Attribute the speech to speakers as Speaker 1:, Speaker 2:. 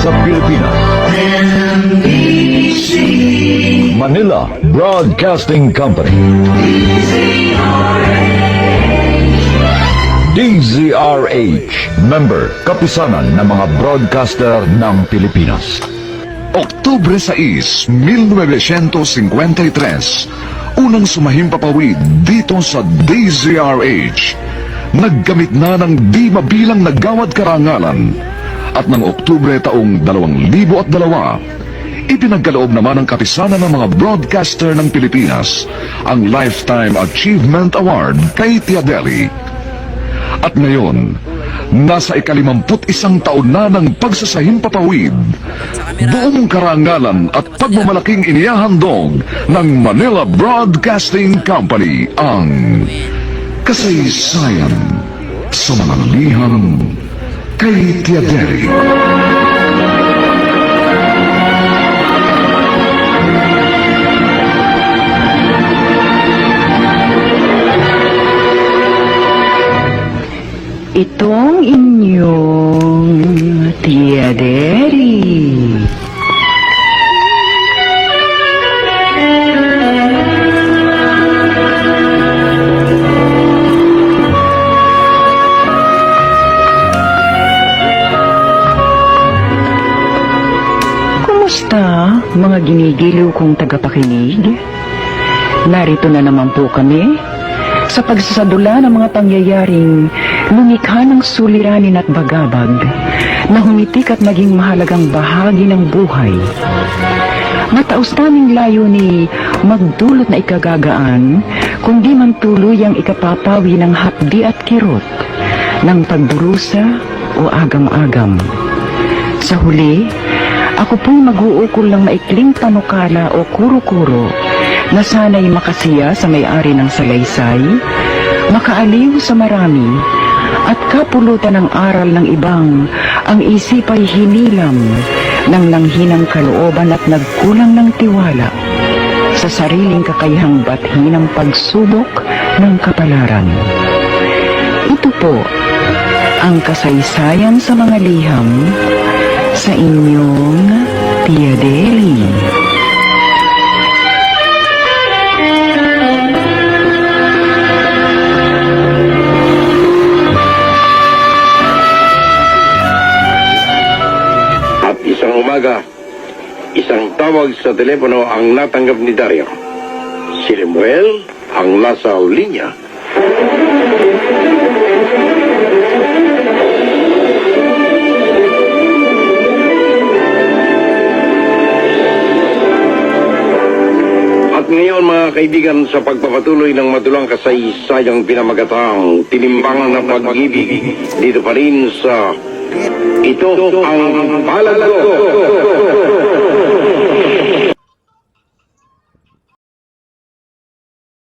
Speaker 1: sa Pilipinas. Manila Broadcasting Company. DZRH, member, kapisanan ng mga broadcaster ng Pilipinas.
Speaker 2: Oktubre 6, 1953, unang sumahimpapawid dito sa DZRH. Naggamit na ng di mabilang na gawad karangalan. At ng Oktubre taong 2002, ipinagkaloob naman ng kapisanan ng mga broadcaster ng Pilipinas ang Lifetime Achievement Award kay Tia Deli. At ngayon, nasa ika-51 taon na ng pagsasahimpapawid, buong karangalan at pagmamalaking inihahandog ng Manila Broadcasting Company ang kasaysayan sa mga liham kay Tia Deli.
Speaker 3: Itong inyong Tia Deli. Kumusta, mga ginigiliw kong tagapakinig? Narito na naman po kami sa pagsasadula ng mga pangyayaring lumikha ng suliranin at bagabag na humitik at naging mahalagang bahagi ng buhay. Mataos naming layo ni magdulot na ikagagaan, kundi man tuluyang ikapapawi ng hapdi at kirot ng pagdurusa o agam-agam. Sa huli, ako pong mag-uukol ng maikling panukala o kuro-kuro na sana'y makasiya sa may-ari ng salaysay, makaaliw sa marami, at kapulutan ng aral ng ibang ang isip ay hinilam ng nanghinang kalooban at nagkulang ng tiwala sa sariling kakayahang bathi ng pagsubok ng kapalaran. Ito po ang kasaysayan sa mga liham sa inyong Tia Deli.
Speaker 4: Umaga, isang tawag sa telepono ang natanggap ni Dario. Si Lemuel ang nasa linya. At ngayon mga kaibigan, sa pagpapatuloy ng madulang kasaysayang pinamagatang Tinimbangan ng Pag-ibig, dito pa rin sa Ito ang Palad Ko.